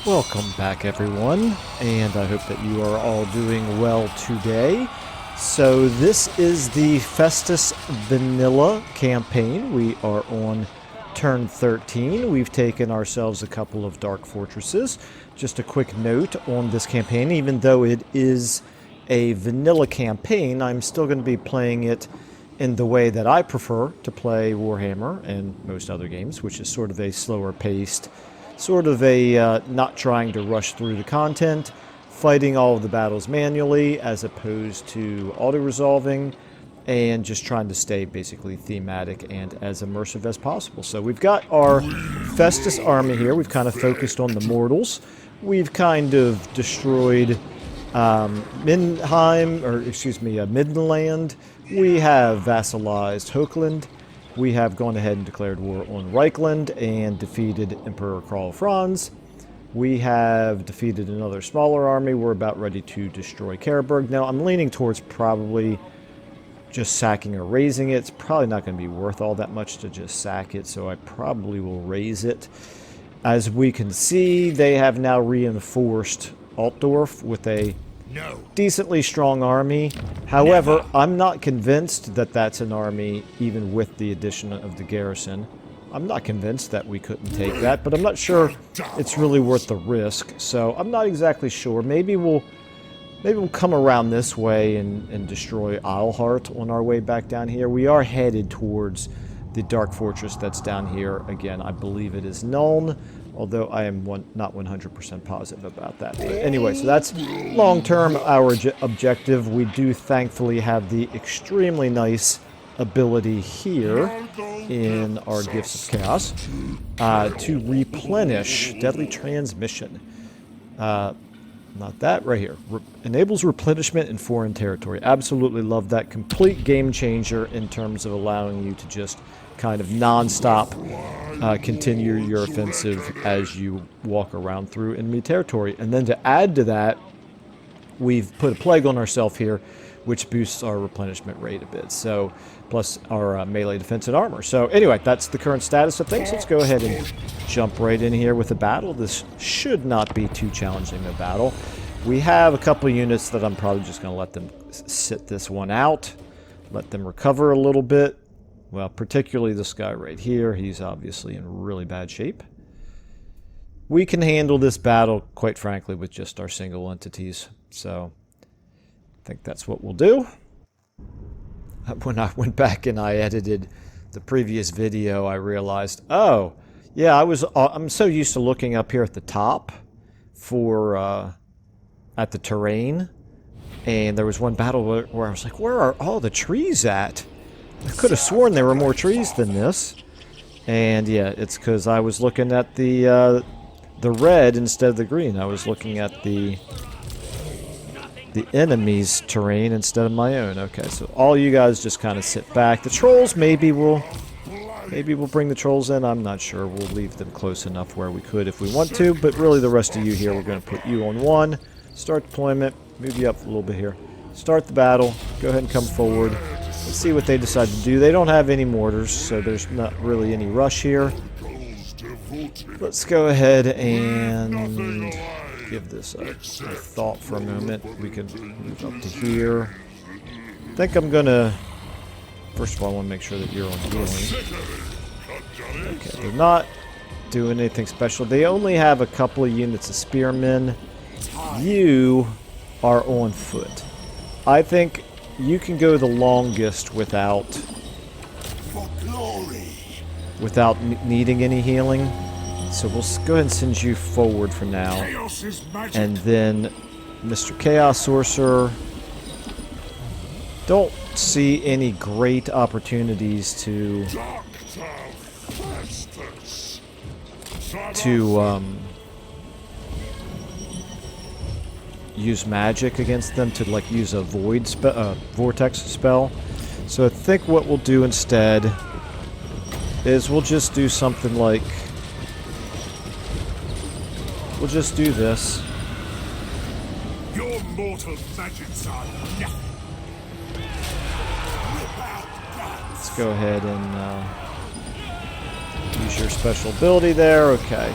Welcome back, everyone, and I hope that you are all doing well today. So this is the Festus Vanilla campaign. We are on turn 13. We've taken ourselves a couple of dark fortresses. Just a quick note on this campaign, even though it is a vanilla campaign, I'm still going to be playing it in the way that I prefer to play Warhammer and most other games, which is sort of a slower paced, sort of a not trying to rush through the content, fighting all of the battles manually as opposed to auto-resolving, and just trying to stay basically thematic and as immersive as possible. So we've got our Festus army here. We've kind of focused on the mortals. We've kind of destroyed Midland. We have vassalized Hochland. We have gone ahead and declared war on Reichland and defeated Emperor Karl Franz. We have defeated another smaller army. We're about ready to destroy Karaberg. Now, I'm leaning towards probably just sacking or raising it. It's probably not going to be worth all that much to just sack it, so I probably will raise it. As we can see, they have now reinforced Altdorf with a decently strong army. However, I'm not convinced that that's an army even with the addition of the garrison. I'm not convinced that we couldn't take that, but I'm not sure it's really worth the risk. So I'm not exactly sure. Maybe we'll come around this way and destroy Isleheart on our way back down here. We are headed towards the Dark Fortress that's down here. Again, I believe it is Nuln, although I am not 100% positive about that. But anyway, so that's long-term our objective. We do thankfully have the extremely nice ability here in our Gifts of Chaos to replenish Deadly Transmission. Not that, right here. Enables replenishment in foreign territory. Absolutely love that. Complete game changer in terms of allowing you to just kind of non-stop continue your offensive as you walk around through enemy territory. And then to add to that, we've put a plague on ourselves here, which boosts our replenishment rate a bit. So, plus our melee defense and armor. So anyway, that's the current status of things. Let's go ahead and jump right in here with a battle. This should not be too challenging a battle. We have a couple units that I'm probably just going to let them sit this one out, let them recover a little bit. Well, particularly this guy right here. He's obviously in really bad shape. We can handle this battle, quite frankly, with just our single entities. So I think that's what we'll do. When I went back and I edited the previous video, I realized, oh, yeah, I'm so used to looking up here at the top for at the terrain, and there was one battle where I was like, where are all the trees at? I could have sworn there were more trees than this. And yeah, it's because I was looking at the red instead of the green. I was looking at the enemy's terrain instead of my own. Okay, so all you guys just kind of sit back. The trolls, maybe we'll bring the trolls in. I'm not sure. We'll leave them close enough where we could if we want to. But really, the rest of you here, we're going to put you on one. Start deployment. Move you up a little bit here. Start the battle. Go ahead and come forward. Let's see what they decide to do. They don't have any mortars, so there's not really any rush here. Let's go ahead and give this a thought for a moment. We can move up to here. I think I'm gonna... First of all, I want to make sure that you're on healing. Okay, they're not doing anything special. They only have a couple of units of spearmen. You are on foot. I think you can go the longest without needing any healing. So we'll go ahead and send you forward for now. And then Mr. Chaos Sorcerer. Don't see any great opportunities to use magic against them, to like use a vortex spell. So I think what we'll do instead is we'll just do something like, we'll just do this. Your mortal magics are nothing. Let's go ahead and use your special ability there. Okay.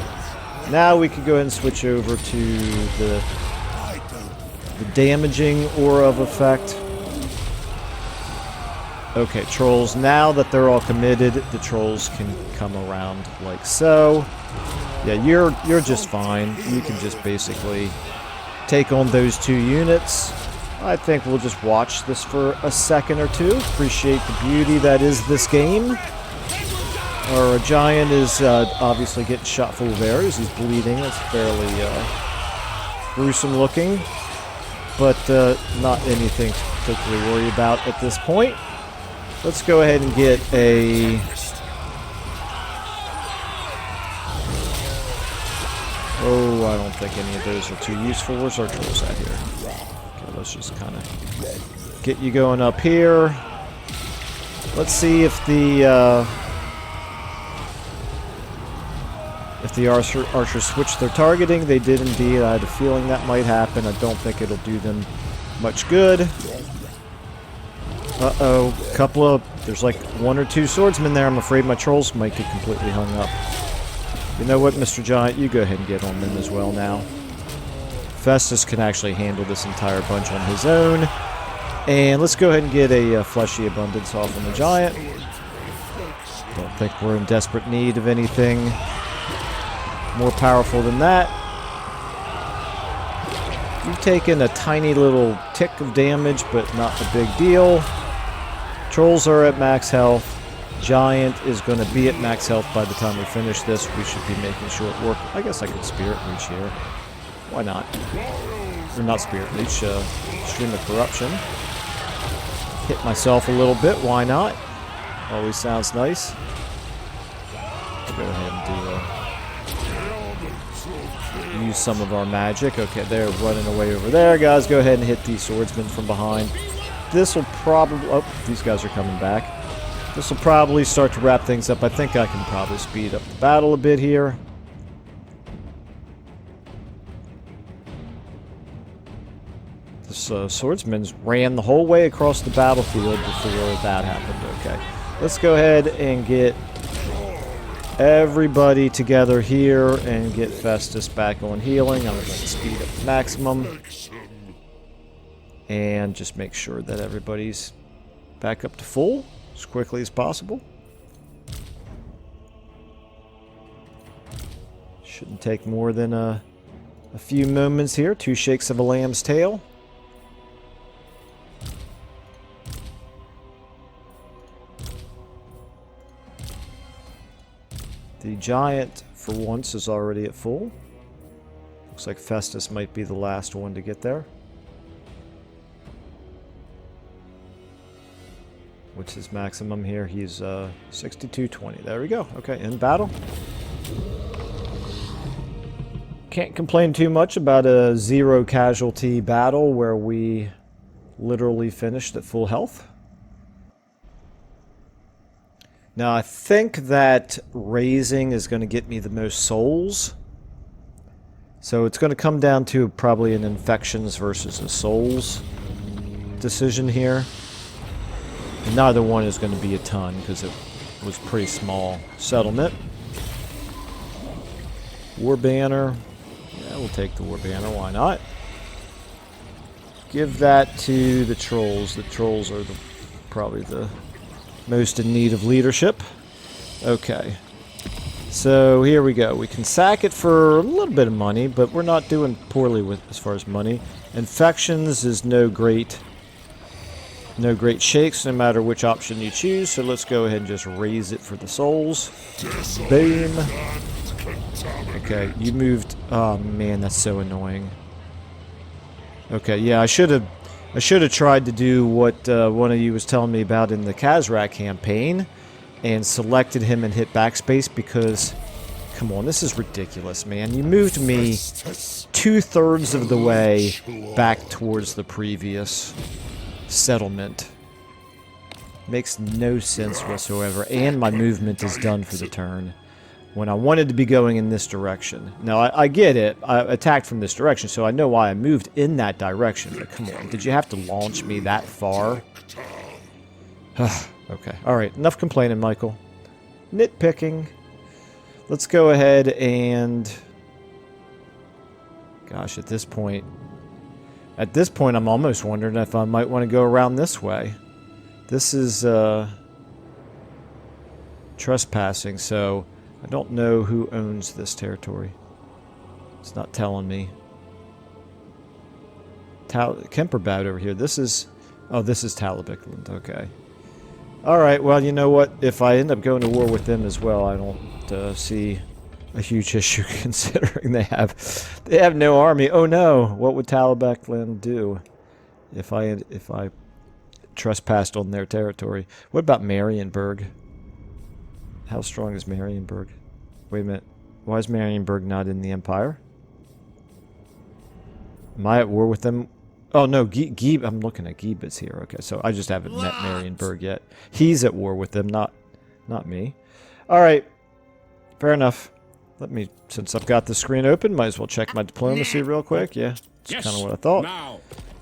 Now we can go ahead and switch over to the damaging aura of effect. Okay, trolls, now that they're all committed, the trolls can come around like so. Yeah, you're just fine. You can just basically take on those 2 units. I think we'll just watch this for a second or two. Appreciate the beauty that is this game. Our giant is obviously getting shot full of arrows. He's bleeding. It's fairly gruesome looking, but not anything to particularly worry about at this point. Let's go ahead and get a... Oh, I don't think any of those are too useful. Where's our trolls at here? Okay, let's just kind of get you going up here. Let's see if the archers switched their targeting. They did indeed. I had a feeling that might happen. I don't think it'll do them much good. Uh-oh. There's like 1 or 2 swordsmen there. I'm afraid my trolls might get completely hung up. You know what, Mr. Giant? You go ahead and get on them as well now. Festus can actually handle this entire bunch on his own. And let's go ahead and get a fleshy abundance off on the giant. Don't think we're in desperate need of anything more powerful than that. You've taken a tiny little tick of damage, but not a big deal. Trolls are at max health. Giant is going to be at max health by the time we finish this. We should be making short work. I guess I could Spirit Leech here. Why not? Or not Spirit Leech, Stream of Corruption. Hit myself a little bit, why not? Always sounds nice. Go ahead and use some of our magic. Okay, they're running away over there. Guys, go ahead and hit these swordsmen from behind. This will probably... Oh, these guys are coming back. This will probably start to wrap things up. I think I can probably speed up the battle a bit here. This swordsman ran the whole way across the battlefield before that happened. Okay, let's go ahead and get everybody together here and get Festus back on healing. I'm going to speed up to maximum. And just make sure that everybody's back up to full as quickly as possible. Shouldn't take more than a few moments here. 2 shakes of a lamb's tail. The giant, for once, is already at full. Looks like Festus might be the last one to get there. What's his maximum here? He's 6220. There we go. Okay, in battle. Can't complain too much about a 0 casualty battle where we literally finished at full health. Now, I think that raising is going to get me the most souls. So it's going to come down to probably an infections versus a souls decision here. And neither one is going to be a ton because it was pretty small settlement. War Banner. Yeah, we'll take the War Banner. Why not? Give that to the trolls. The trolls are probably the most in need of leadership. Okay. So here we go. We can sack it for a little bit of money, but we're not doing poorly with as far as money. Infections is no great shakes, no matter which option you choose. So let's go ahead and just raise it for the souls. Boom. Okay, you moved. Oh man, that's so annoying. Okay, yeah, I should have tried to do what one of you was telling me about in the Kazrak campaign, and selected him and hit backspace because, come on, this is ridiculous, man. You moved me 2/3 of the way back towards the previous settlement. Makes no sense whatsoever, and my movement is done for the turn when I wanted to be going in this direction. Now, I get it. I attacked from this direction, so I know why I moved in that direction. But come on, did you have to launch me that far? Okay, alright, enough complaining, Michael. Nitpicking. Let's go ahead and Gosh, at this point, I'm almost wondering if I might want to go around this way. This is trespassing, so I don't know who owns this territory. It's not telling me. Kemperbad over here. This is... Oh, this is Talabicland. Okay. Alright, well, you know what? If I end up going to war with them as well, I don't see a huge issue considering they have no army. Oh no! What would Talabicland do if I trespassed on their territory? What about Marienburg? How strong is Marienburg? Wait a minute. Why is Marienburg not in the Empire? Am I at war with them? Oh no, I'm looking at Giebitz here. Okay, so I just haven't met Marienburg yet. He's at war with them, not me. Alright. Fair enough. Let me, since I've got the screen open, might as well check my diplomacy real quick. Yeah, that's kind of what I thought.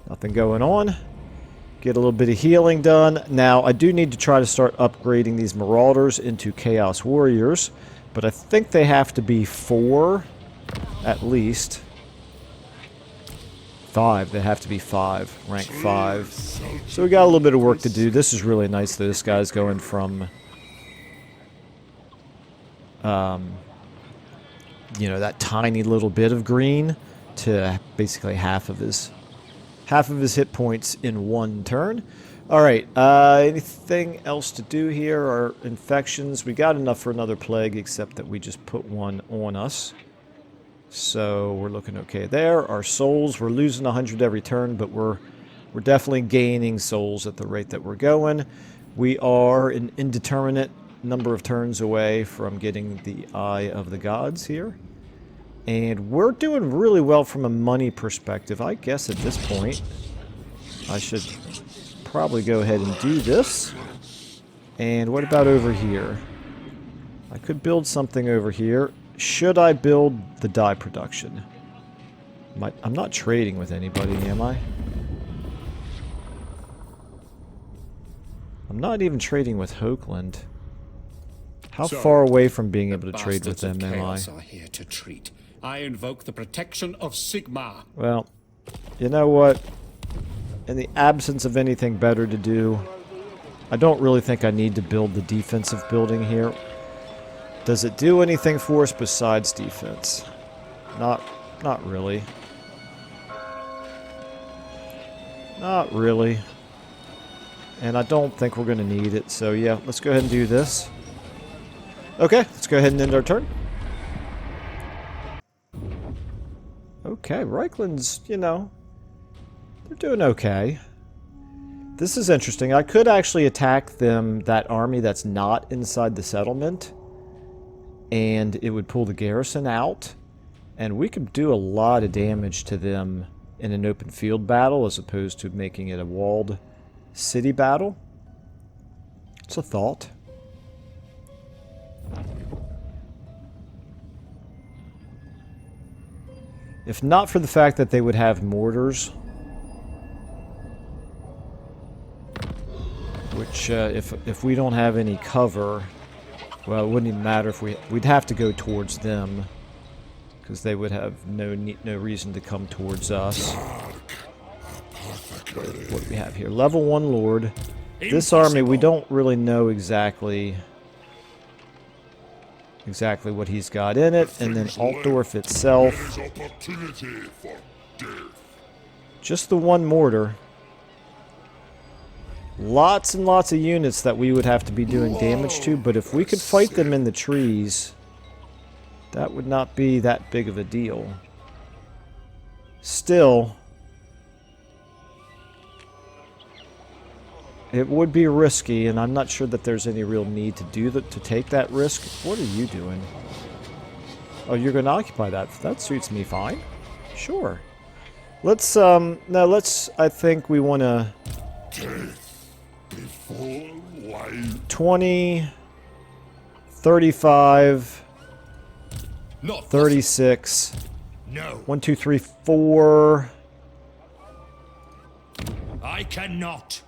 Nothing going on. Get a little bit of healing done. Now, I do need to try to start upgrading these Marauders into Chaos Warriors, but I think they have to be 4, at least. 5. They have to be 5. Rank 5. So we got a little bit of work to do. This is really nice that this guy's going from... you know, that tiny little bit of green to basically half of his hit points in one turn. Alright, anything else to do here? Our infections, we got enough for another plague, except that we just put one on us. So we're looking okay there. Our souls, we're losing 100 every turn, but we're definitely gaining souls at the rate that we're going. We are an indeterminate number of turns away from getting the Eye of the Gods here. And we're doing really well from a money perspective. I guess at this point, I should probably go ahead and do this. And what about over here? I could build something over here. Should I build the dye production? I'm not trading with anybody, am I? I'm not even trading with Hokeland. How far away from being able to trade with them am I? Are here to treat. I invoke the protection of Sigmar. Well, you know what? In the absence of anything better to do, I don't really think I need to build the defensive building here. Does it do anything for us besides defense? Not really. Not really. And I don't think we're going to need it, so yeah, let's go ahead and do this. Okay, let's go ahead and end our turn. Okay, Reichland's, you know, they're doing okay. This is interesting. I could actually attack them, that army that's not inside the settlement, and it would pull the garrison out, and we could do a lot of damage to them in an open field battle as opposed to making it a walled city battle. It's a thought. If not for the fact that they would have mortars, which if we don't have any cover, well, it wouldn't even matter if we'd have to go towards them, because they would have no reason to come towards us. What do we have here? Level 1 Lord. This army, we don't really know exactly what he's got in it, and then Altdorf itself. Just the 1 mortar. Lots and lots of units that we would have to be doing damage to, but if we could fight them in the trees, that would not be that big of a deal. Still, it would be risky, and I'm not sure that there's any real need to take that risk. What are you doing? Oh, you're going to occupy that. That suits me fine. Sure. Let's, I think we want to... 20, 35, 36, No. 1, 2, 3, 4. I cannot.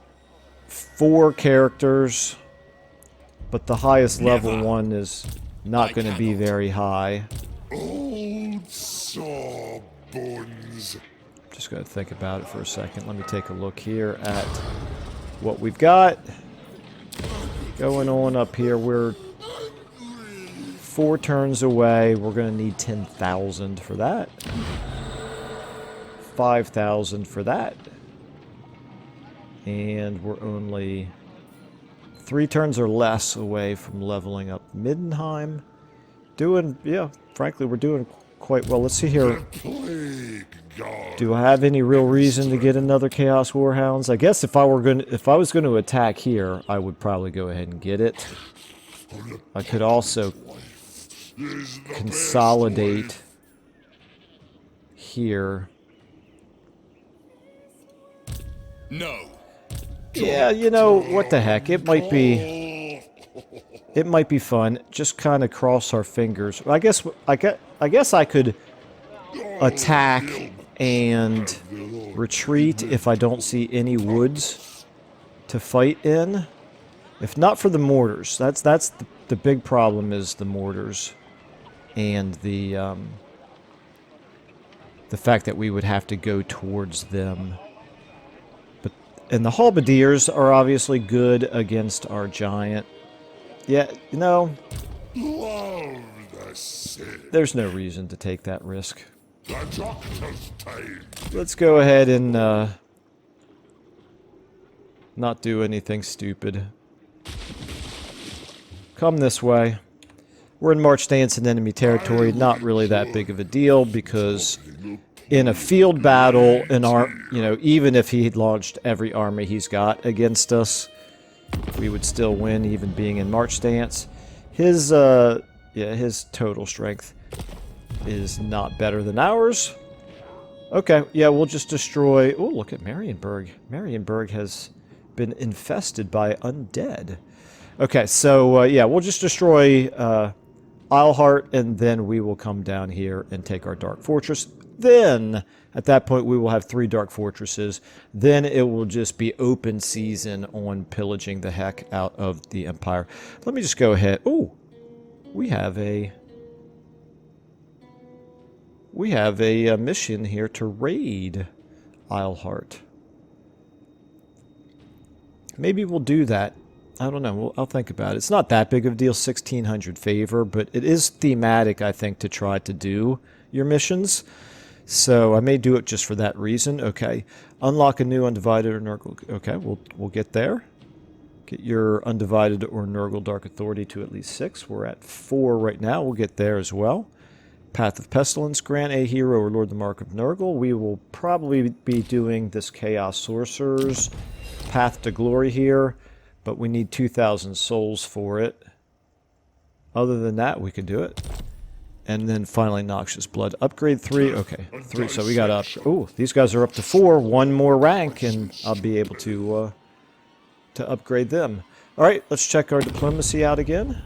4 characters, but the highest level one is not going to be very high. Old saw bones. Just got to think about it for a second. Let me take a look here at what we've got going on up here. We're 4 turns away. We're going to need 10,000 for that. 5,000 for that. And we're only 3 turns or less away from leveling up Middenheim. Yeah, frankly, we're doing quite well. Let's see here. Do I have any real reason to get another Chaos Warhounds? I guess if I was going to attack here, I would probably go ahead and get it. I could also consolidate here. No. Yeah, you know, what the heck? It might be fun. Just kind of cross our fingers. I guess I could attack and retreat if I don't see any woods to fight in. If not for the mortars. That's the big problem, is the mortars and the fact that we would have to go towards them. And the halberdiers are obviously good against our giant. Yeah, you know, there's no reason to take that risk. Let's go ahead and not do anything stupid. Come this way. We're in March stance in enemy territory. Not really that big of a deal, because in a field battle, even if he had launched every army he's got against us, we would still win, even being in March stance. His total strength is not better than ours. Okay, yeah, we'll just destroy... Oh, look at Marienburg. Marienburg has been infested by undead. Okay, so, yeah, we'll just destroy Isleheart, and then we will come down here and take our Dark Fortress. Then, at that point, we will have 3 Dark Fortresses. Then it will just be open season on pillaging the heck out of the Empire. Let me just go ahead. Oh, we have a mission here to raid Isleheart. Maybe we'll do that. I don't know. I'll think about it. It's not that big of a deal, 1,600 favor, but it is thematic, I think, to try to do your missions. So I may do it just for that reason. Okay. Unlock a new Undivided or Nurgle. Okay, we'll get there. Get your Undivided or Nurgle Dark Authority to at least 6. We're at 4 right now. We'll get there as well. Path of Pestilence. Grant a hero or Lord the Mark of Nurgle. We will probably be doing this Chaos Sorcerer's Path to Glory here, but we need 2,000 souls for it. Other than that, we could do it. And then finally, Noxious Blood. Upgrade 3. Okay, 3. So we got up. Oh, these guys are up to 4. 1 more rank, and I'll be able to upgrade them. All right, let's check our diplomacy out again.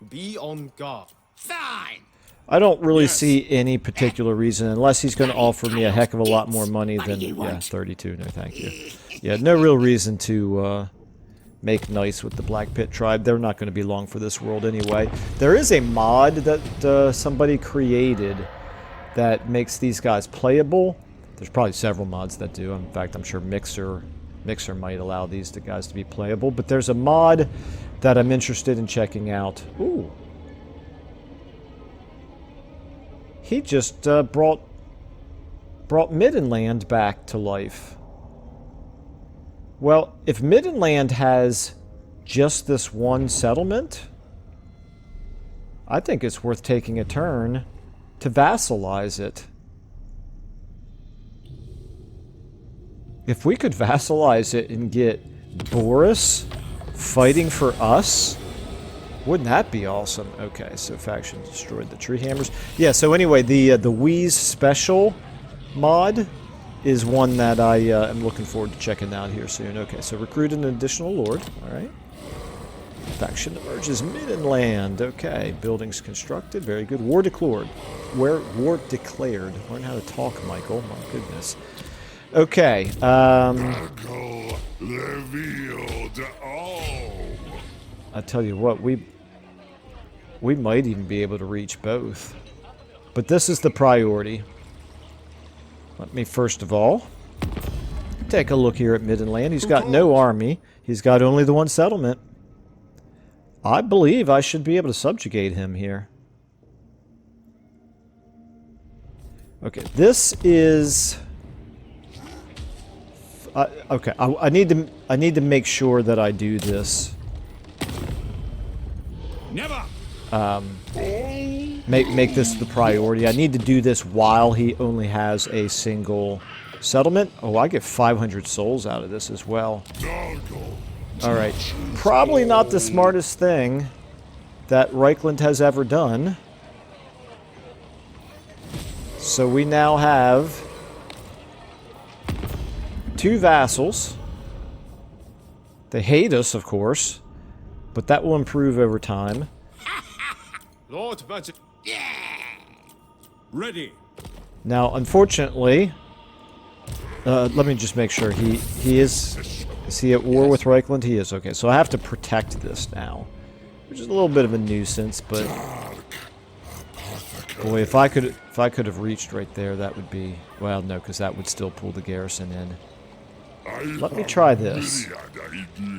Be on guard. Fine. I don't really see any particular reason, unless he's going to offer me a heck of a lot more money than... Yeah, 32. No, thank you. Yeah, no real reason to... make nice with the Black Pit tribe. They're not going to be long for this world anyway. There is a mod that somebody created that makes these guys playable. There's probably several mods that do. In fact, I'm sure Mixer might allow these guys to be playable. But there's a mod that I'm interested in checking out. Ooh. He just brought Middenland back to life. Well, if Middenland has just this one settlement, I think it's worth taking a turn to vassalize it. If we could vassalize it and get Boris fighting for us, wouldn't that be awesome? Okay, so faction destroyed the tree hammers. Yeah, so anyway, the Wheeze special mod is one that I am looking forward to checking out here soon. Okay, so recruit an additional lord. All right. Faction emerges Middenland. Okay, buildings constructed. Very good. War declared. War declared. Learn how to talk, Michael. My goodness. Okay. I tell you what, we might even be able to reach both. But this is the priority. Let me first of all take a look here at Middenland. He's got no army. He's got only the one settlement. I believe I should be able to subjugate him here. Okay, this is... okay, I need to make sure that I do this. Never. Make this the priority. I need to do this while he only has a single settlement. Oh, I get 500 souls out of this as well. Alright. Probably not the smartest thing that Reichland has ever done. So we now have 2 vassals. They hate us, of course, but that will improve over time. Lord Magic. Ready. Now, unfortunately, let me just make sure he is he at war with Reichland? He is. Okay, so I have to protect this now, which is a little bit of a nuisance, but boy, if I could have reached right there, that would be, well, no, because that would still pull the garrison in. Let me try this.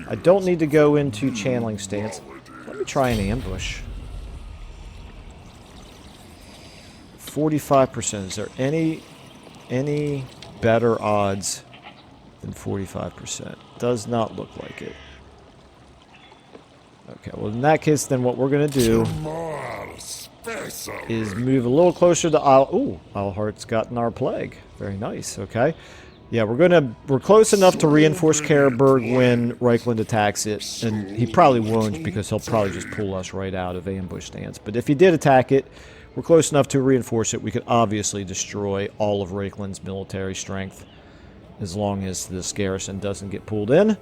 I don't need to go into channeling stance. Let me try an ambush. 45%. Is there any better odds than 45%? Does not look like it. Okay, well in that case, then what we're going to do is move a little closer to Isle... Ooh, Isleheart's gotten our plague. Very nice, okay. Yeah, we're close enough to reinforce Karaberg when Reichland attacks it, and he probably won't because he'll probably just pull us right out of ambush stance. But if he did attack it, we're close enough to reinforce it. We could obviously destroy all of Reichland's military strength as long as this garrison doesn't get pulled in,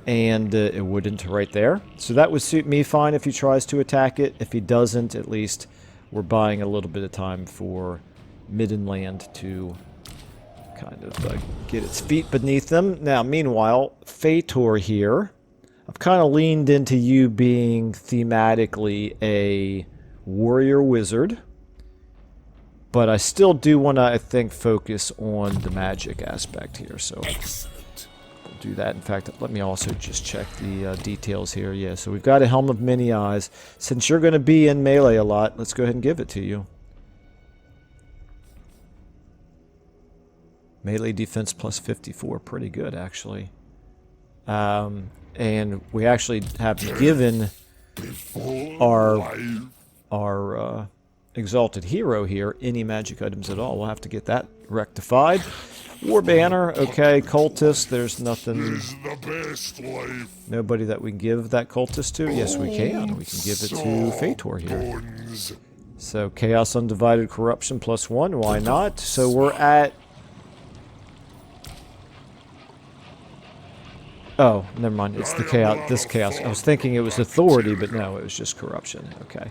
and it wouldn't right there. So that would suit me fine if he tries to attack it. If he doesn't, at least we're buying a little bit of time for Middenland to kind of get its feet beneath them. Now, meanwhile, Fator here. I've kind of leaned into you being thematically a warrior wizard, but I still do want to, I think, focus on the magic aspect here. So we'll do that. In fact, let me also just check the details here. Yeah, so we've got a Helm of Many Eyes. Since you're going to be in melee a lot, let's go ahead and give it to you. Melee defense plus 54, pretty good actually. And we actually have given our exalted hero here any magic items at all. We'll have to get that rectified. War banner, okay. Cultist, there's nothing. Nobody that we can give that cultist to. Yes, we can. We can give it to Fator here. So Chaos Undivided Corruption plus 1. Why not? So we're at. Oh, never mind. It's the chaos. This chaos. I was thinking it was authority, but no, it was just corruption. Okay.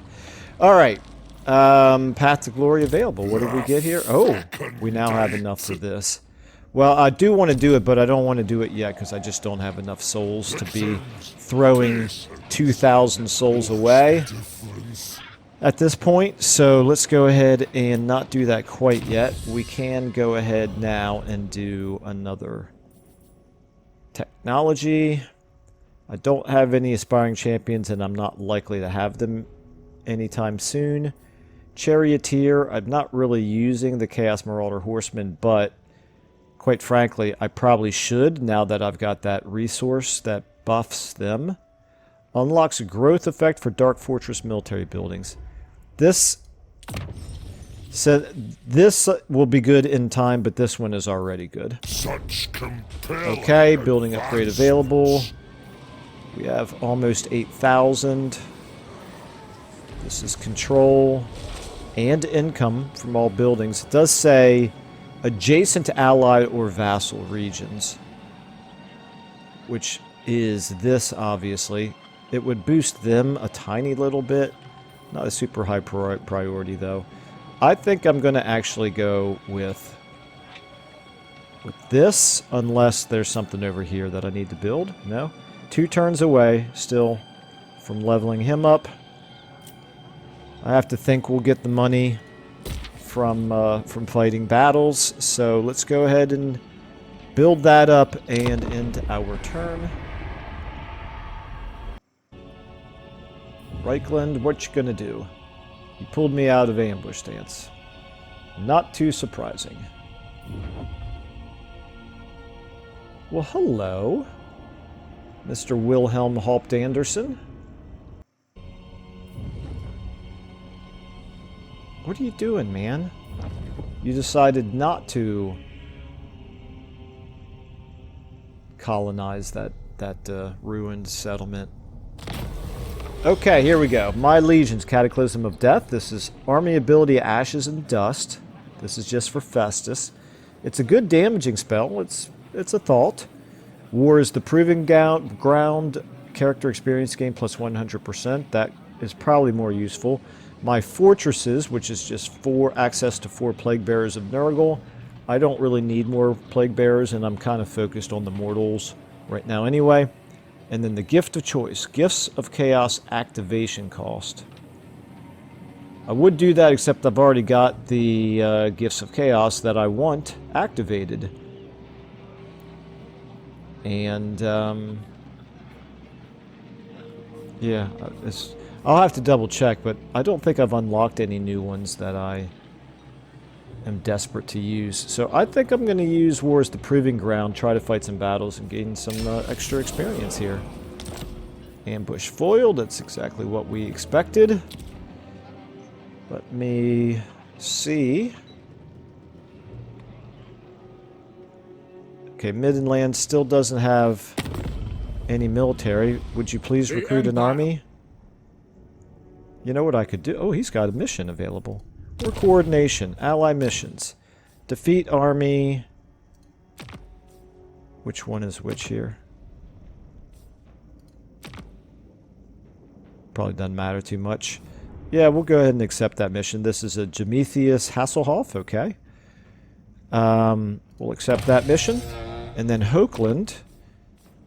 All right. Path to Glory available. What did we get here? Oh, we now have enough for this. Well, I do want to do it, but I don't want to do it yet because I just don't have enough souls to be throwing 2,000 souls away at this point. So let's go ahead and not do that quite yet. We can go ahead now and do another technology. I don't have any aspiring champions, and I'm not likely to have them anytime soon. Charioteer, I'm not really using the Chaos Marauder Horseman, but quite frankly, I probably should now that I've got that resource that buffs them. Unlocks a growth effect for Dark Fortress military buildings. This will be good in time, but this one is already good. Okay, building upgrade available. We have almost 8,000. This is control and income from all buildings. It does say adjacent to allied or vassal regions, which is this, obviously. It would boost them a tiny little bit. Not a super high priority, though. I think I'm going to actually go with this, unless there's something over here that I need to build. No? 2 turns away, still, from leveling him up. I have to think we'll get the money from fighting battles. So let's go ahead and build that up and end our turn. Reichland, what you gonna do? You pulled me out of ambush stance. Not too surprising. Well, hello, Mr. Wilhelm Haupt Anderson. What are you doing, man? You decided not to colonize that ruined settlement. Okay, here we go. My Legions, Cataclysm of Death. This is Army Ability Ashes and Dust. This is just for Festus. It's a good damaging spell. It's a thought. War is the proving ground. Character experience gain plus 100%. That is probably more useful. My Fortresses, which is just access to 4 Plague Bearers of Nurgle. I don't really need more Plague Bearers, and I'm kind of focused on the Mortals right now anyway. And then the Gift of Choice. Gifts of Chaos activation cost. I would do that, except I've already got the Gifts of Chaos that I want activated. And, yeah, I'll have to double check, but I don't think I've unlocked any new ones that I am desperate to use. So I think I'm going to use War as the Proving Ground, try to fight some battles and gain some extra experience here. Ambush foiled, that's exactly what we expected. Let me see. Okay, Midland still doesn't have any military. Would you please recruit an army? You know what I could do? Oh, he's got a mission available. War coordination, ally missions. Defeat army. Which one is which here? Probably doesn't matter too much. Yeah, we'll go ahead and accept that mission. This is a Jamethius Hasselhoff, okay. We'll accept that mission. And then Hokeland,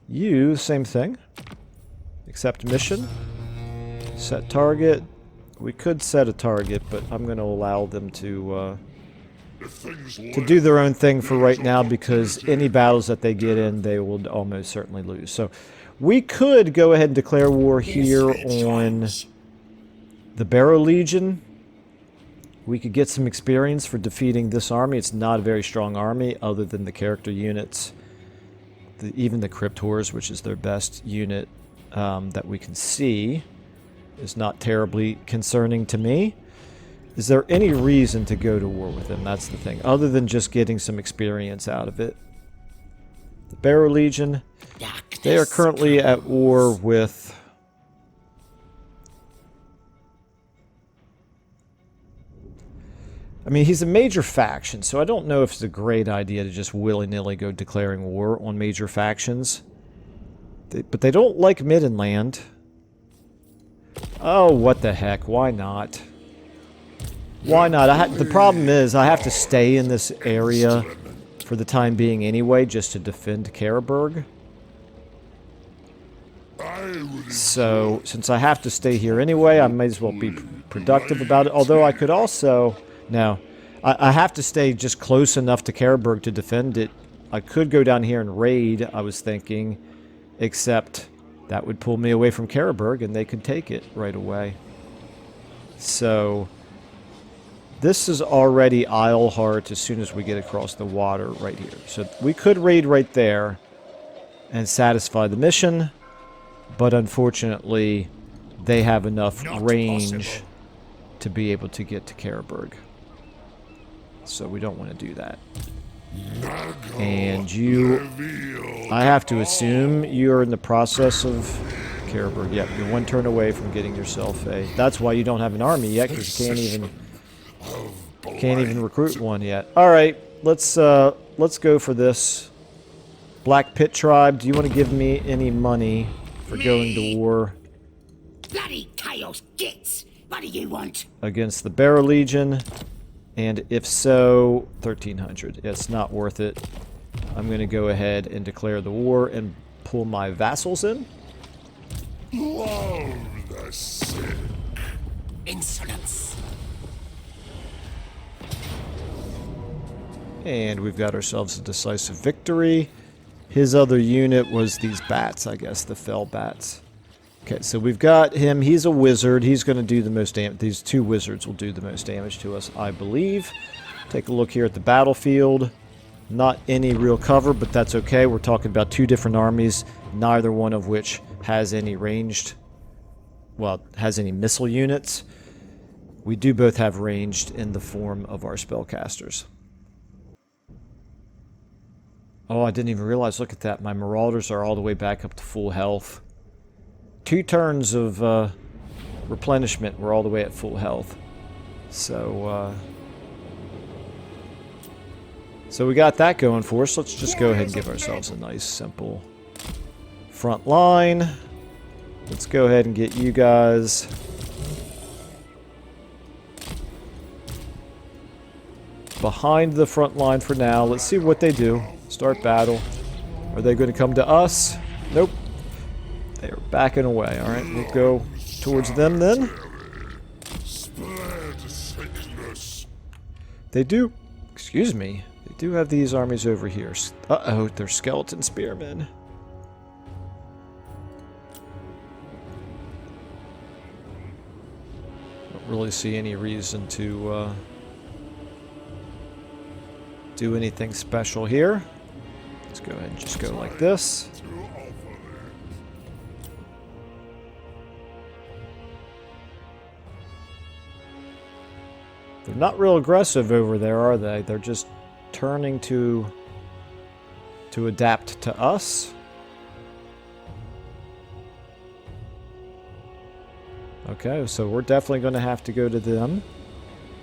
you, same thing. Accept mission. Set target. We could set a target, but I'm going to allow them to do their own thing for right now, because any battles that they get in, they will almost certainly lose. So we could go ahead and declare war here on the Barrow Legion. We could get some experience for defeating this army. It's not a very strong army other than the character units. Even the Cryptors, which is their best unit that we can see, is not terribly concerning to me. Is there any reason to go to war with them? That's the thing. Other than just getting some experience out of it. The Barrow Legion, they are currently at war with... I mean, he's a major faction, so I don't know if it's a great idea to just willy-nilly go declaring war on major factions. But they don't like Middenland. Oh, what the heck? Why not? Why not? The problem is I have to stay in this area for the time being anyway, just to defend Karaberg. So, since I have to stay here anyway, I may as well be productive about it. Although I could also... No, I have to stay just close enough to Karaberg to defend it. I could go down here and raid, I was thinking, except that would pull me away from Karaberg and they could take it right away. So, this is already Isleheart as soon as we get across the water right here. So we could raid right there and satisfy the mission, but unfortunately they have enough range to be able to get to Karaberg. So we don't want to do that. And you... I have to assume you're in the process of Karaberg. Yep, you're one turn away from getting yourself a... That's why you don't have an army yet, because you can't even recruit one yet. Alright, let's go for this. Black Pit Tribe, do you want to give me any money for going to war? Bloody chaos gits! What do you want? Against the Barrow Legion. And if so, 1,300. It's not worth it. I'm going to go ahead and declare the war and pull my vassals in. Love the sick. insolence. And we've got ourselves a decisive victory. His other unit was these bats, I guess, the fell bats. Okay, so we've got him. He's a wizard. He's going to do the most damage. These two wizards will do the most damage to us, I believe. Take a look here at the battlefield. Not any real cover, but that's okay. We're talking about two different armies, neither one of which has any ranged, well, has any missile units. We do both have ranged in the form of our spellcasters. Oh, I didn't even realize, look at that. My Marauders are all the way back up to full health. 2 turns of replenishment, we're all the way at full health. So we got that going for us. Let's just go ahead and give ourselves a nice, simple front line. Let's go ahead and get you guys behind the front line for now. Let's see what they do. Start battle. Are they going to come to us? Nope. They are backing away. Alright, we'll go towards them then. They do, excuse me, they do have these armies over here. Uh-oh, they're skeleton spearmen. Don't really see any reason to do anything special here. Let's go ahead and just go like this. They're not real aggressive over there, are they? They're just turning to adapt to us. Okay, so we're definitely going to have to go to them.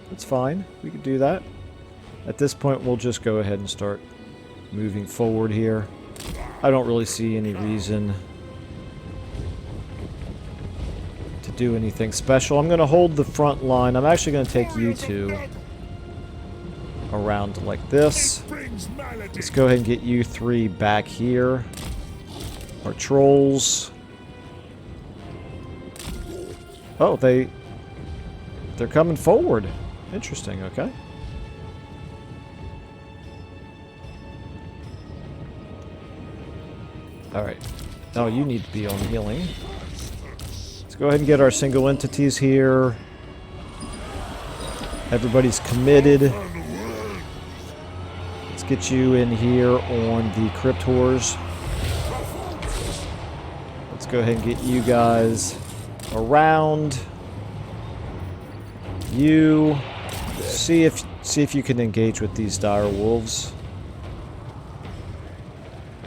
That's fine. We can do that. At this point, we'll just go ahead and start moving forward here. I don't really see any reason to do anything special. I'm going to hold the front line. I'm actually going to take you two around like this. Let's go ahead and get you 3 back here. Our trolls. Oh, they're coming forward. Interesting, okay. Alright. Oh, you need to be on healing. Let's go ahead and get our single entities here. Everybody's committed. Let's get you in here on the Crypt Whores. Let's go ahead and get you guys around. You see if you can engage with these dire wolves.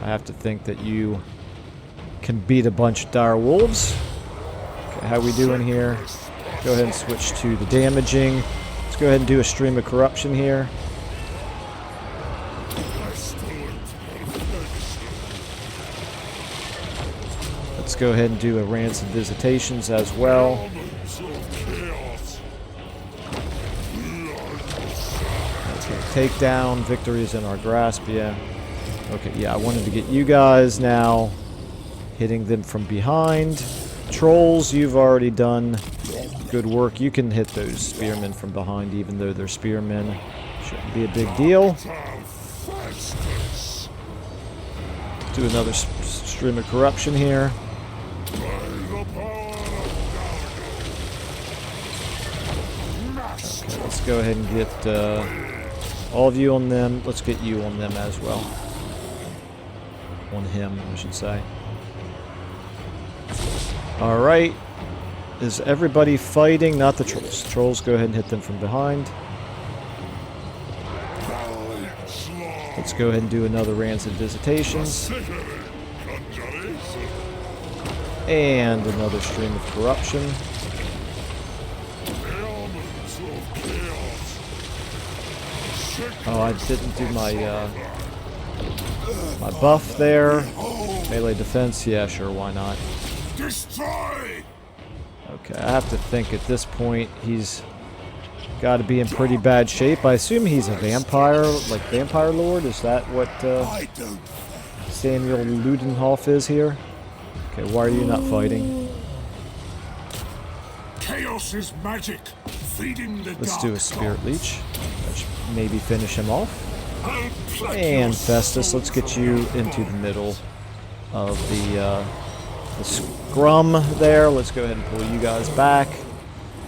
I have to think that you can beat a bunch of dire wolves. Okay, how we doing here? Go ahead and switch to the damaging. Let's go ahead and do a stream of corruption here. Let's go ahead and do a rancid visitations as well. Okay, takedown, victory is in our grasp, yeah. Okay, yeah, I wanted to get you guys now hitting them from behind. Trolls, you've already done good work. You can hit those spearmen from behind, even though they're spearmen. Shouldn't be a big deal. Do another stream of corruption here. Okay, let's go ahead and get all of you on them. Let's get you on them as well. On him, I should say. Alright. Is everybody fighting? Not the trolls. Trolls, go ahead and hit them from behind. Let's go ahead and do another rancid visitations. And another stream of corruption. Oh, I didn't do my my buff there. Melee defense, yeah, sure, why not? Destroy! Okay, I have to think at this point he's got to be in pretty bad shape. I assume he's a vampire, like Vampire Lord. Is that what Samuel Ludenhoff is here? Okay, why are you not fighting? Chaos chaos' magic, feeding the Let's dark do a Spirit gods. Leech. That should maybe finish him off. I'll pluck And your Festus, soul let's get from you your into the bones. middle of the scrum there. Let's go ahead and pull you guys back.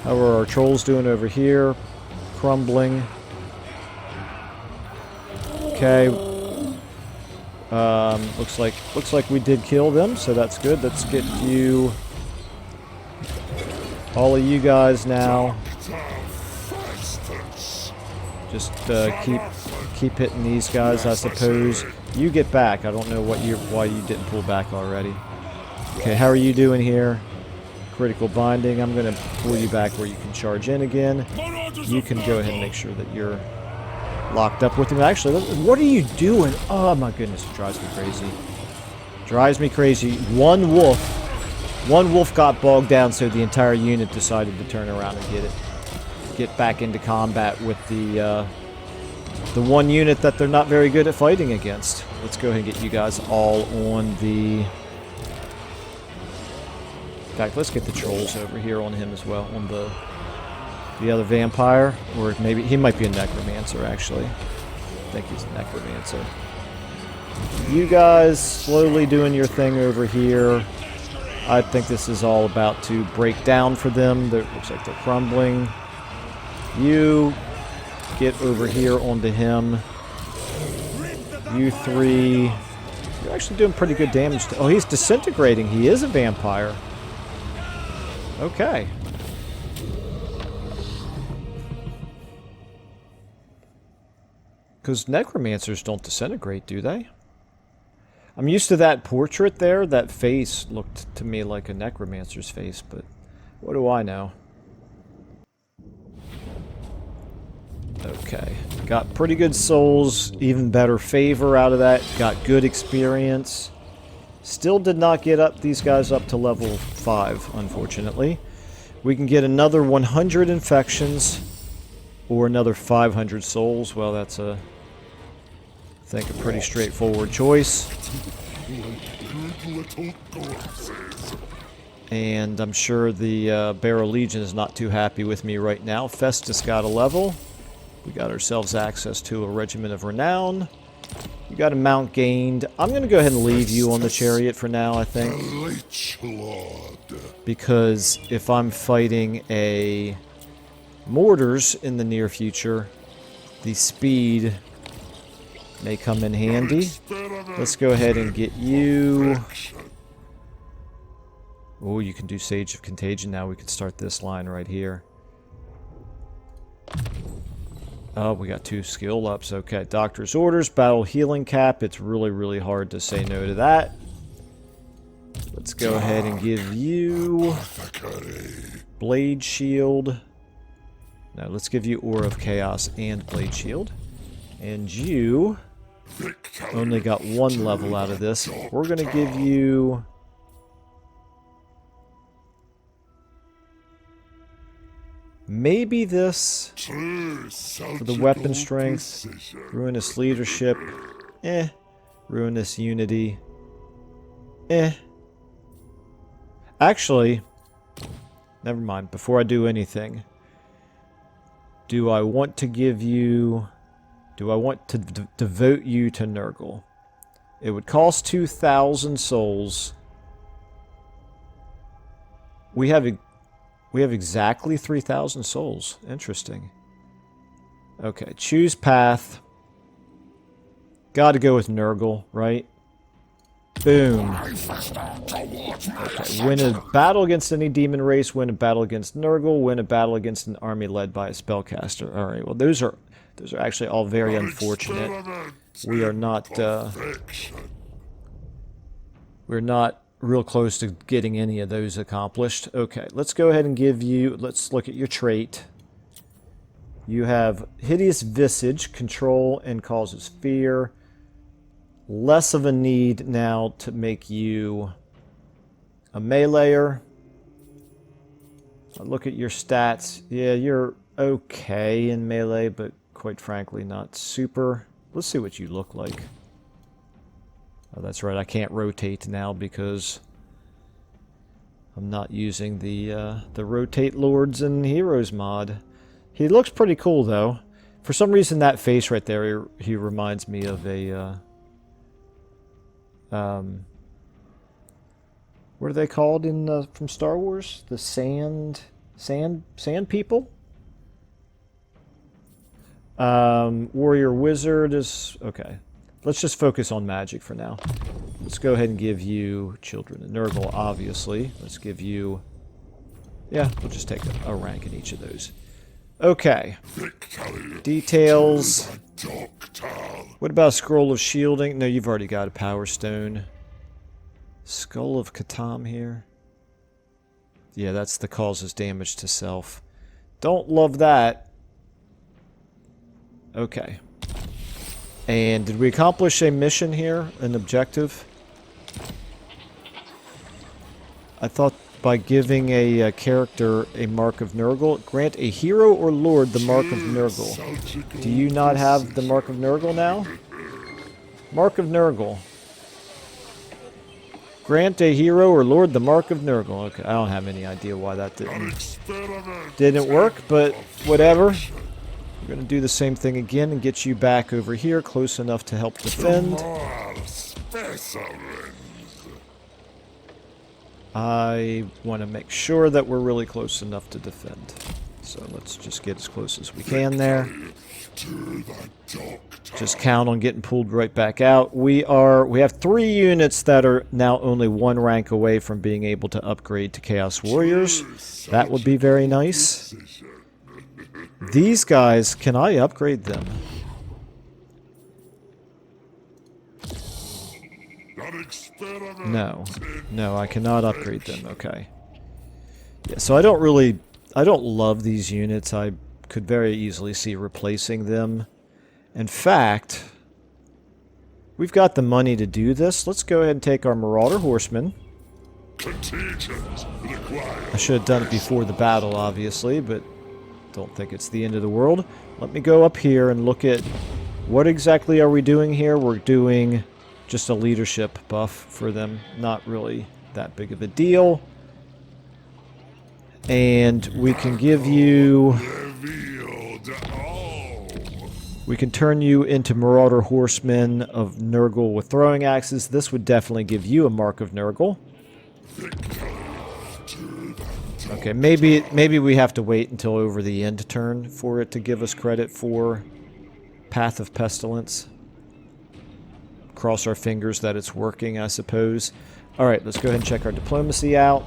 How are our trolls doing over here? Crumbling. Okay. Looks like we did kill them, so that's good. Let's get you, all of you guys now. Festus. Just keep hitting these guys, I suppose. You get back. I don't know why you didn't pull back already. Okay, how are you doing here? Critical binding. I'm going to pull you back where you can charge in again. You can go ahead and make sure that you're locked up with him. Actually, what are you doing? Oh my goodness, it drives me crazy. Drives me crazy. One wolf got bogged down, so the entire unit decided to turn around and get back into combat with the one unit that they're not very good at fighting against. Let's go ahead and get you guys all on the... In fact, let's get the trolls over here on him as well, on the other vampire, or maybe he might be a necromancer, actually. I think he's a necromancer. You guys slowly doing your thing over here. I think this is all about to break down for them. It looks like they're crumbling. You get over here onto him. You three, you're actually doing pretty good damage. Oh, he's disintegrating. He is a vampire. Okay. Because necromancers don't disintegrate, do they? I'm used to that portrait there. That face looked to me like a necromancer's face, but what do I know? Okay. Got pretty good souls, even better favor out of that. Got good experience. Still did not get these guys up to level 5, unfortunately. We can get another 100 infections or another 500 souls. Well, that's I think a pretty straightforward choice. And I'm sure the Barrow Legion is not too happy with me right now. Festus got a level. We got ourselves access to a Regiment of Renown. You got a mount gained. I'm going to go ahead and leave you on the chariot for now, I think. Because if I'm fighting a mortars in the near future, the speed may come in handy. Let's go ahead and get you... Oh, you can do Sage of Contagion now. We can start this line right here. Oh, we got 2 skill ups. Okay, Doctor's Orders, Battle Healing Cap. It's really, really hard to say no to that. Let's go ahead and give you Blade Shield. No, let's give you Aura of Chaos and Blade Shield. And you only got 1 level out of this. We're going to give you... maybe this for the weapon strength, ruinous leadership, ruinous unity, Actually, never mind. Before I do anything, do I want to give you... do I want to devote you to Nurgle? It would cost 2,000 souls. We have exactly 3,000 souls. Interesting. Okay, choose path. Gotta go with Nurgle, right? Boom. Okay, win a battle against any demon race, win a battle against Nurgle, win a battle against an army led by a spellcaster. Alright, well those are actually all very unfortunate. We are not we're not real close to getting any of those accomplished. Okay, let's go ahead and give you... let's look at your trait. You have Hideous Visage, control and causes fear. Less of a need now to make you a meleeer. Look at your stats. Yeah, you're okay in melee, but quite frankly not super. Let's see what you look like. Oh, that's right, I can't rotate now because I'm not using the rotate lords and heroes mod. He looks pretty cool though. For some reason, that face right there, he reminds me of a what are they called in from Star Wars? The sand people? Warrior Wizard is... Okay. Let's just focus on magic for now. Let's go ahead and give you Children of Nurgle, obviously. Let's give you... Yeah, we'll just take a rank in each of those. Okay. Details. What about Scroll of Shielding? No, you've already got a Power Stone. Skull of Katam here. Yeah, that's the causes damage to self. Don't love that. Okay. And did we accomplish a mission here? An objective? I thought by giving a character a Mark of Nurgle, grant a hero or lord the Mark of Nurgle. Do you not have the Mark of Nurgle now? Mark of Nurgle. Grant a hero or lord the Mark of Nurgle. Okay, I don't have any idea why that didn't work, but whatever. We're going to do the same thing again and get you back over here, close enough to help defend. I want to make sure that we're really close enough to defend. So let's just get as close as we can there. Just count on getting pulled right back out. We have 3 units that are now only 1 rank away from being able to upgrade to Chaos Warriors. That would be very nice. These guys, can I upgrade them? No. No, I cannot upgrade them. Okay. Yeah, so I don't love these units. I could very easily see replacing them. In fact, we've got the money to do this. Let's go ahead and take our Marauder Horsemen. I should have done it before the battle, obviously, but don't think it's the end of the world. Let me go up here and look at what exactly are we doing here. We're doing just a leadership buff for them. Not really that big of a deal. And we can give you... We can turn you into Marauder Horsemen of Nurgle with throwing axes. This would definitely give you a Mark of Nurgle. Okay, maybe we have to wait until over the end turn for it to give us credit for Path of Pestilence. Cross our fingers that it's working, I suppose. Alright, let's go ahead and check our diplomacy out.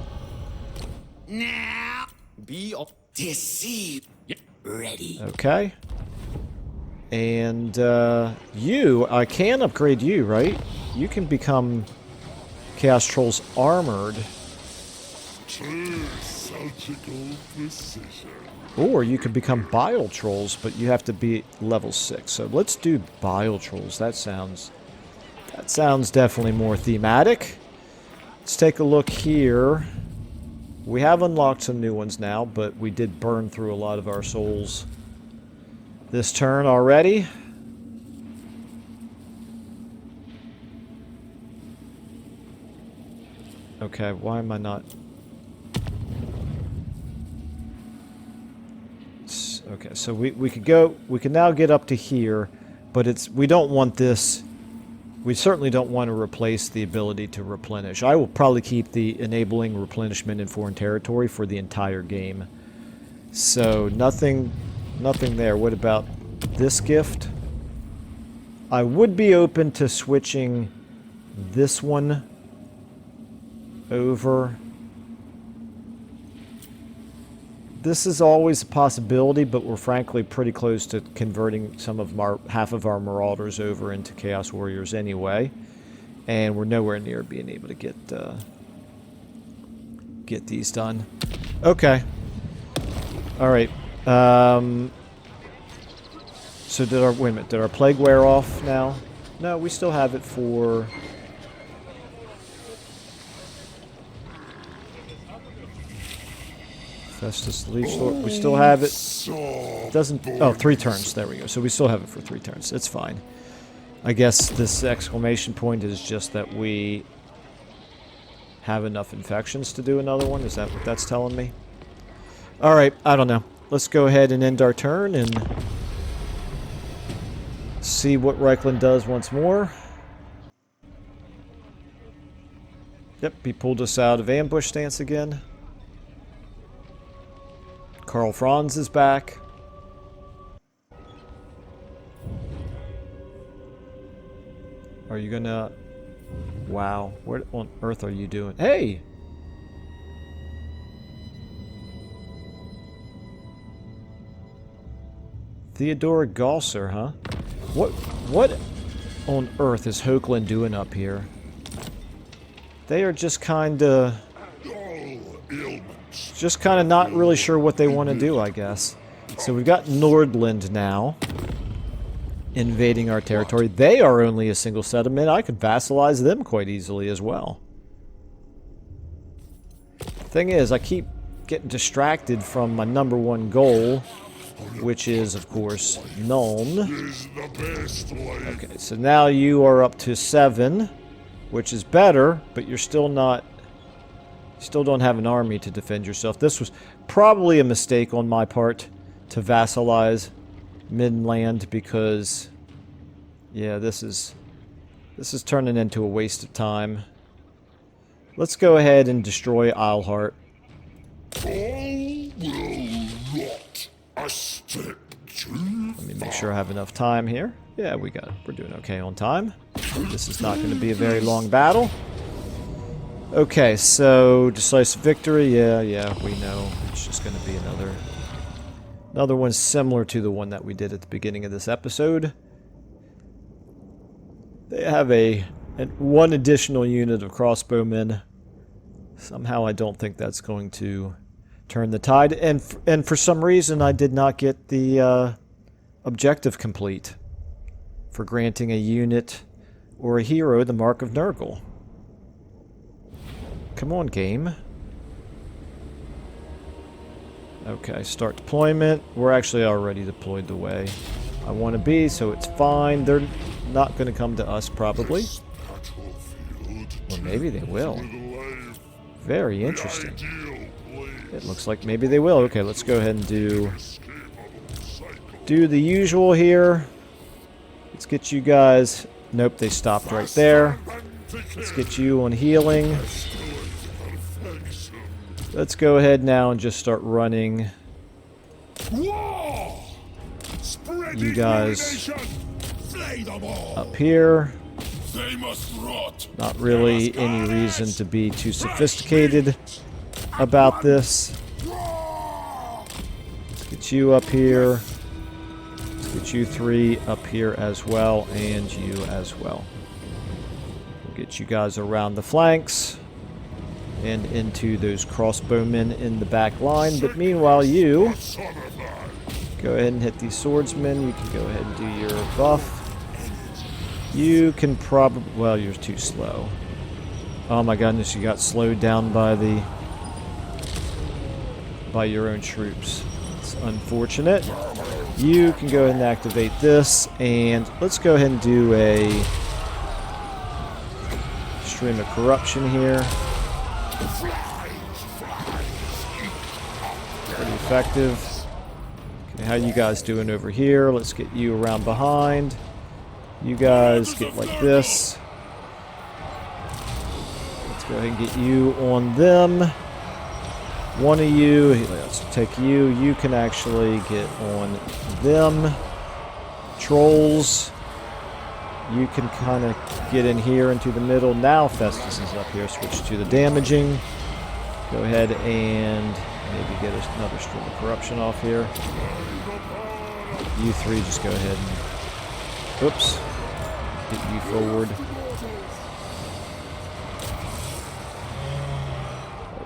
Now, be deceived. Ready. Okay. And I can upgrade you, right? You can become Chaos Trolls Armored. Or you could become Bile Trolls, but you have to be level 6. So let's do Bile Trolls. That sounds definitely more thematic. Let's take a look here. We have unlocked some new ones now, but we did burn through a lot of our souls this turn already. Okay, why am I not... Okay, so we can now get up to here, but we don't want this... We certainly don't want to replace the ability to replenish. I will probably keep the enabling replenishment in foreign territory for the entire game. So nothing there. What about this gift? I would be open to switching this one over. This is always a possibility, but we're frankly pretty close to converting half of our Marauders over into Chaos Warriors anyway, and we're nowhere near being able to get these done. Okay. All right. So did our plague wear off now? No, we still have it for... Festus, Leech Lord. We still have it. Doesn't... Oh, 3 turns. There we go. So we still have it for 3 turns. It's fine. I guess this exclamation point is just that we have enough infections to do another one. Is that what that's telling me? Alright, I don't know. Let's go ahead and end our turn and see what Reichland does once more. Yep, he pulled us out of ambush stance again. Karl Franz is back. Are you gonna... Wow, what on earth are you doing? Hey! Theodora Galser, huh? What on earth is Hochland doing up here? They are just kinda not really sure what they want to do, I guess. So we've got Nordland now invading our territory. They are only a single settlement. I could vassalize them quite easily as well. Thing is, I keep getting distracted from my #1 goal, which is, of course, Nuln. Okay, so now you are up to 7, which is better, but you're still not... Still don't have an army to defend yourself. This was probably a mistake on my part to vassalize Midland because, yeah, this is turning into a waste of time. Let's go ahead and destroy Eilhart. Let me make sure I have enough time here. Yeah, we're doing okay on time. This is not going to be a very long battle. Okay, so decisive victory. Yeah, we know. It's just going to be another one similar to the one that we did at the beginning of this episode. They have one additional unit of crossbowmen. Somehow I don't think that's going to turn the tide. And for some reason I did not get the objective complete for granting a unit or a hero the Mark of Nurgle. Come on, game. Okay, start deployment. We're actually already deployed the way I want to be, so it's fine. They're not going to come to us, probably. Or maybe they will. Very interesting. It looks like maybe they will. Okay, let's go ahead and do the usual here. Let's get you guys... Nope, they stopped right there. Let's get you on healing. Let's go ahead now and just start running you guys up here. Not really any reason to be too sophisticated about this. Let's get you up here. Let's get you 3 up here as well, and you as well. We'll get you guys around the flanks and into those crossbowmen in the back line. But meanwhile, you go ahead and hit these swordsmen. You can go ahead and do your buff. You can probably... Well, you're too slow. Oh my goodness, you got slowed down by your own troops. It's unfortunate. You can go ahead and activate this, and let's go ahead and do a stream of corruption here. Pretty effective. Okay, how you guys doing over here? Let's get you around behind. You guys get like this. Let's go ahead and get you on them. One of you, let's take you. You can actually get on them. Trolls. You can kind of get in here into the middle. Now Festus is up here. Switch to the damaging. Go ahead and maybe get another stream of corruption off here. You 3 just go ahead and... Oops. Get you forward.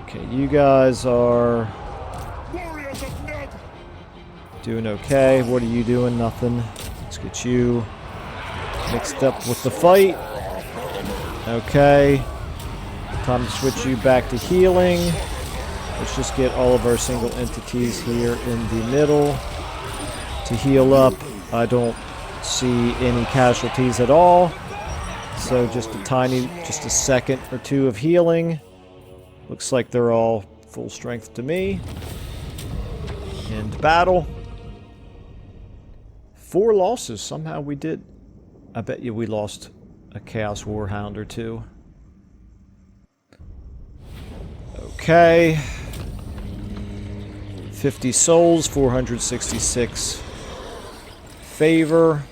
Okay, you guys are doing okay. What are you doing? Nothing. Let's get you mixed up with the fight. Okay. Time to switch you back to healing. Let's just get all of our single entities here in the middle to heal up. I don't see any casualties at all. So just a second or two of healing. Looks like they're all full strength to me. End battle. 4 losses. Somehow we did. I bet you we lost a Chaos Warhound or 2. Okay. 50 souls, 466 favor.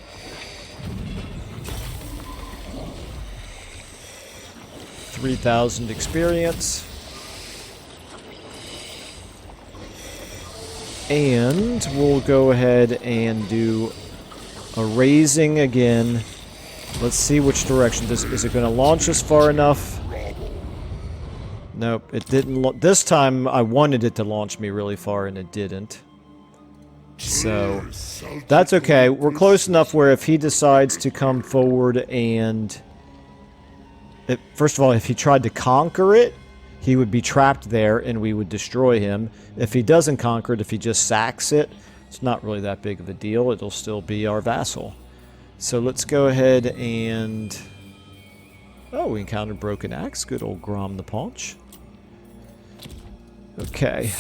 $3,000 experience. And we'll go ahead and do a raising again. Let's see which direction. Is it going to launch us far enough? Nope, it didn't. This time I wanted it to launch me really far and it didn't. So that's okay. We're close enough where if he decides to come forward and... first of all, if he tried to conquer it, he would be trapped there and we would destroy him. If he doesn't conquer it, if he just sacks it, it's not really that big of a deal. It'll still be our vassal. So let's go ahead and... Oh, we encountered Broken Axe. Good old Grom the Paunch. Okay.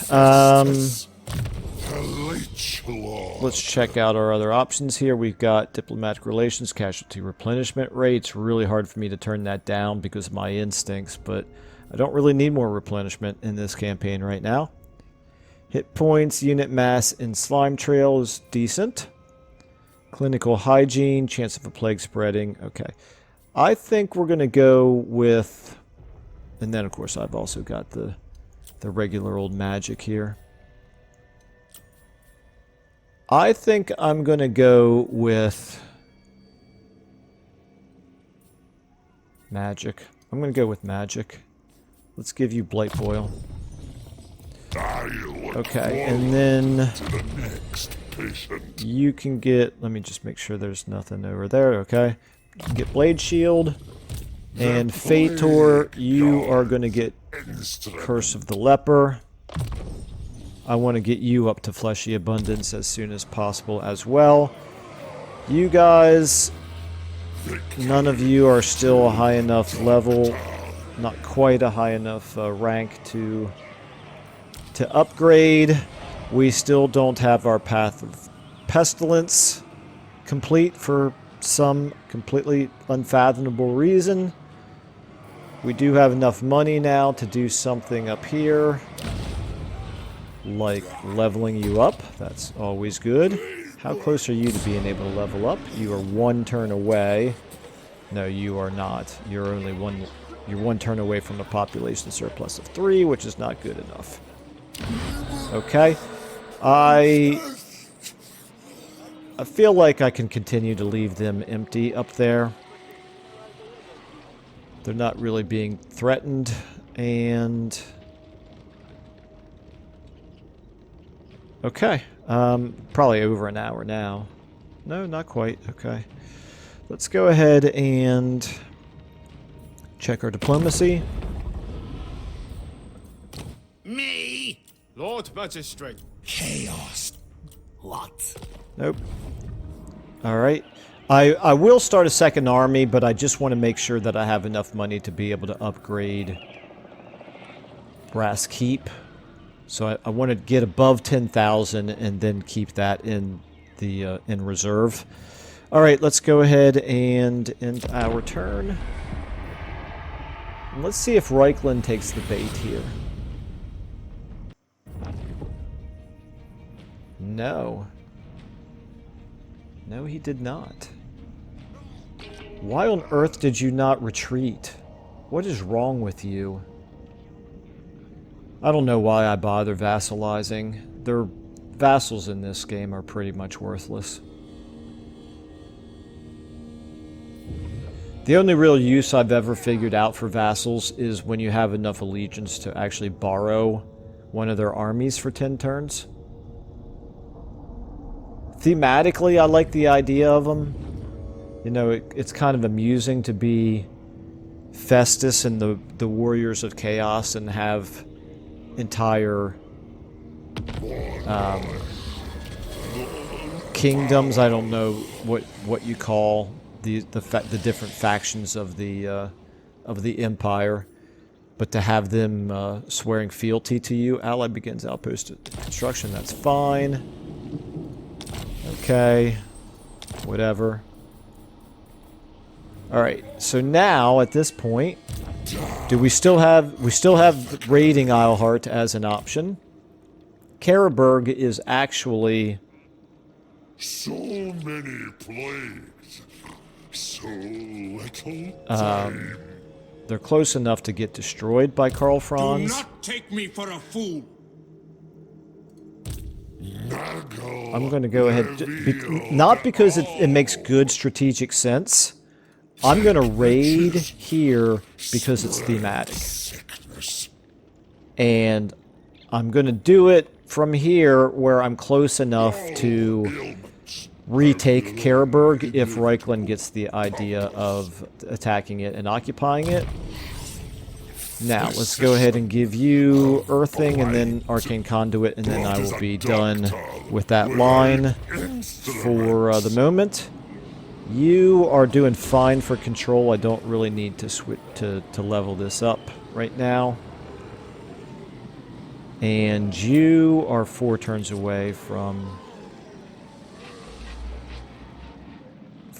Let's check out our other options here. We've got diplomatic relations, casualty replenishment rate. It's really hard for me to turn that down because of my instincts, but I don't really need more replenishment in this campaign right now. Hit points, unit mass, and slime trail is decent. Clinical hygiene, chance of a plague spreading. Okay. I think we're going to go with... And then, of course, I've also got the regular old magic here. I think I'm going to go with magic. I'm going to go with magic. Let's give you Blight Boil. Okay, and then you can get... Let me just make sure there's nothing over there. Okay. You can get Blade Shield. And Fator, you are going to get Curse of the Leper. I want to get you up to Fleshy Abundance as soon as possible as well. You guys, none of you are still a high enough level, not quite a high enough rank to upgrade. We still don't have our Path of Pestilence complete for some completely unfathomable reason. We do have enough money now to do something up here, like leveling you up. That's always good. How close are you to being able to level up? You are 1 turn away. No, you are not. You're only you're 1 turn away from a population surplus of 3, which is not good enough. Okay. I feel like I can continue to leave them empty up there. They're not really being threatened, and... Okay. Probably over an hour now. No, not quite. Okay. Let's go ahead and check our diplomacy. Me? Lord Magistrate. Chaos. What? Nope. Alright. I will start a second army, but I just want to make sure that I have enough money to be able to upgrade Brass Keep. So I want to get above 10,000 and then keep that in the in reserve. Alright, let's go ahead and end our turn. And let's see if Reichland takes the bait here. No. No, he did not. Why on earth did you not retreat? What is wrong with you? I don't know why I bother vassalizing. Their vassals in this game are pretty much worthless. The only real use I've ever figured out for vassals is when you have enough allegiance to actually borrow one of their armies for 10 turns. Thematically, I like the idea of them. You know, it's kind of amusing to be Festus and the Warriors of Chaos and have entire kingdoms. I don't know what you call the different factions of the empire. But to have them swearing fealty to you, ally begins outpost construction, that's fine. Okay, whatever. Alright, so now at this point, do we still have raiding Isleheart as an option? Karaberg is actually... So many plagues. So little time. They're close enough to get destroyed by Karl Do Franz. not take me for a fool. I'm going to go ahead, not because it makes good strategic sense. I'm going to raid here because it's thematic. And I'm going to do it from here where I'm close enough to retake Karaberg if Reichland gets the idea of attacking it and occupying it. Now, let's go ahead and give you Earthing and then Arcane Conduit, and then I will be done with that line for the moment. You are doing fine for control. I don't really need to switch to level this up right now. And you are 4 turns away from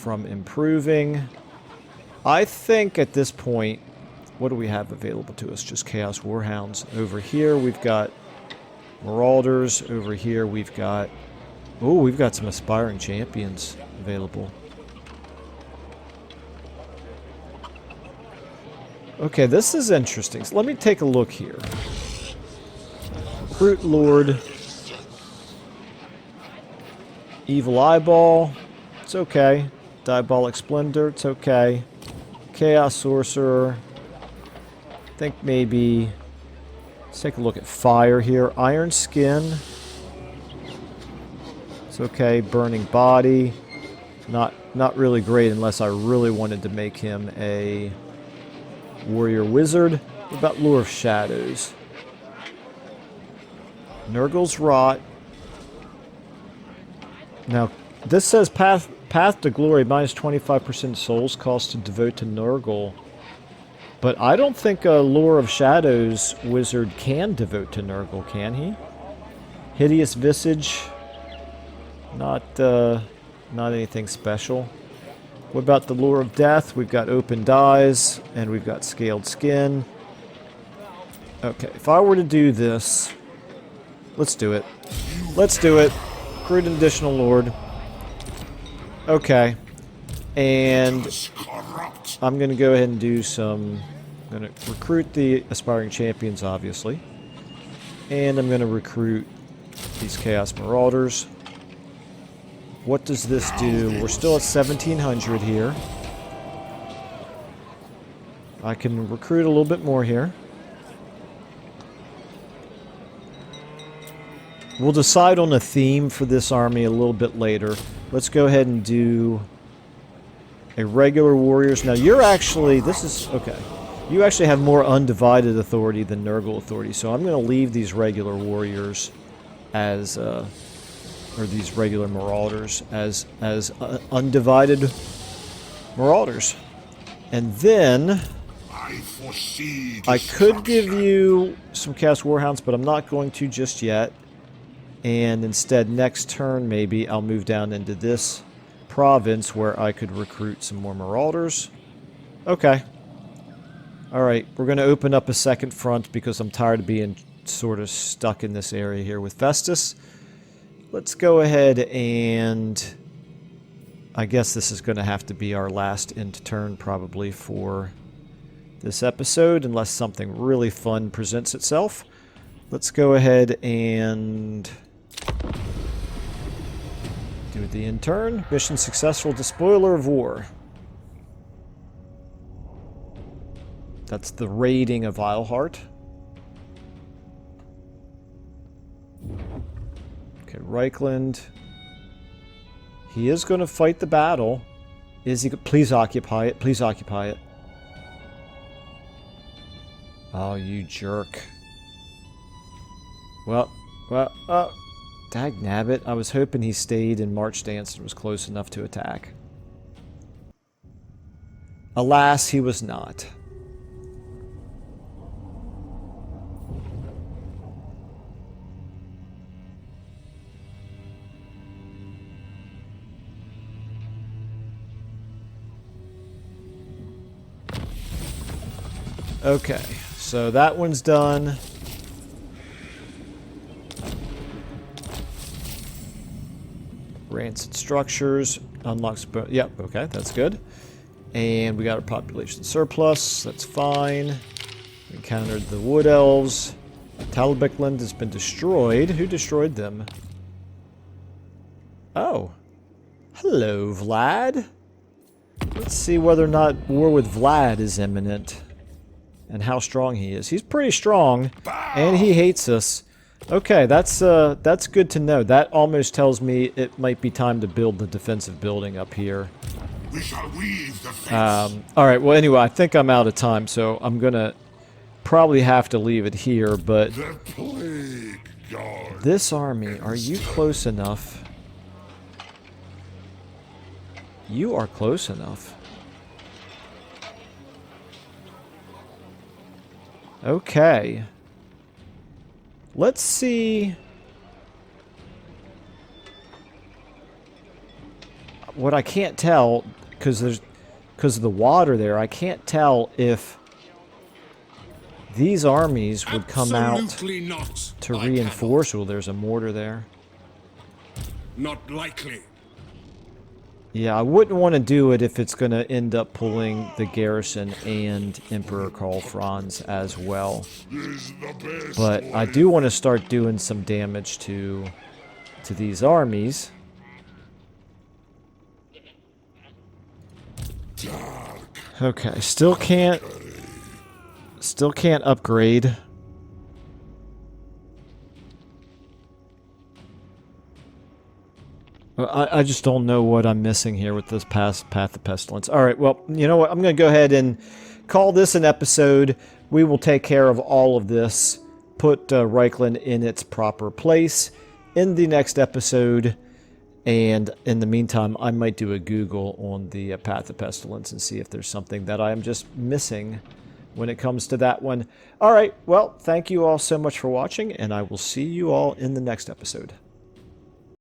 improving. I think at this point, what do we have available to us? Just Chaos Warhounds. Over here we've got Marauders. Over here we've got... Oh, we've got some Aspiring Champions available. Okay, this is interesting. So let me take a look here. Recruit Lord. Evil Eyeball. It's okay. Diabolic Splendor. It's okay. Chaos Sorcerer. I think maybe... Let's take a look at Fire here. Iron Skin. It's okay. Burning Body. Not really great unless I really wanted to make him a Warrior Wizard. What about Lure of Shadows? Nurgle's Rot. Now, this says Path to Glory, minus 25% souls cost to devote to Nurgle. But I don't think a Lure of Shadows wizard can devote to Nurgle, can he? Hideous Visage. Not anything special. What about the Lure of Death? We've got Open Dyes, and we've got Scaled Skin. Okay, if I were to do this... Let's do it. Let's do it. Recruit an additional Lord. Okay. And I'm going to go ahead and do some... I'm going to recruit the Aspiring Champions, obviously. And I'm going to recruit these Chaos Marauders. What does this do? We're still at 1,700 here. I can recruit a little bit more here. We'll decide on a theme for this army a little bit later. Let's go ahead and do a regular warriors. Now you're actually, this is, okay. You actually have more undivided authority than Nurgle authority, so I'm going to leave these regular warriors as, or these regular marauders as undivided marauders. And then I could give you some Chaos Warhounds, but I'm not going to just yet. And instead, next turn, maybe I'll move down into this province where I could recruit some more marauders. Okay. Alright, we're going to open up a second front because I'm tired of being sort of stuck in this area here with Festus. Let's go ahead and... I guess this is going to have to be our last end turn probably for this episode, unless something really fun presents itself. Let's go ahead and... do the intern. Mission successful. Despoiler of War. That's the raiding of Isleheart. Okay, Reichland. He is going to fight the battle. Is he? Please occupy it. Please occupy it. Oh, you jerk. Well, dagnabbit. I was hoping he stayed in March Dance and was close enough to attack. Alas, he was not. Okay, so that one's done. Rancid structures. Unlocks... Yep, okay, that's good. And we got a population surplus. That's fine. We encountered the Wood Elves. Talbekland has been destroyed. Who destroyed them? Oh. Hello, Vlad. Let's see whether or not war with Vlad is imminent. And how strong he is. He's pretty strong. And he hates us. Okay, that's good to know. That almost tells me it might be time to build the defensive building up here. We shall weave the fence. Alright, well anyway, I think I'm out of time, so I'm gonna probably have to leave it here, but... The plague guard. This army, are you close enough? You are close enough. Okay. Let's see... What I can't tell, because of the water there, I can't tell if these armies would come out not, to reinforce. Well, there's a mortar there. Not likely. Yeah, I wouldn't want to do it if it's going to end up pulling the garrison and Emperor Karl Franz as well. But I do want to start doing some damage to these armies. Okay, still can't upgrade. I just don't know what I'm missing here with this Path of Pestilence. Alright, well, you know what? I'm going to go ahead and call this an episode. We will take care of all of this, put Reichland in its proper place in the next episode. And in the meantime, I might do a Google on the Path of Pestilence and see if there's something that I am just missing when it comes to that one. Alright, well, thank you all so much for watching, and I will see you all in the next episode.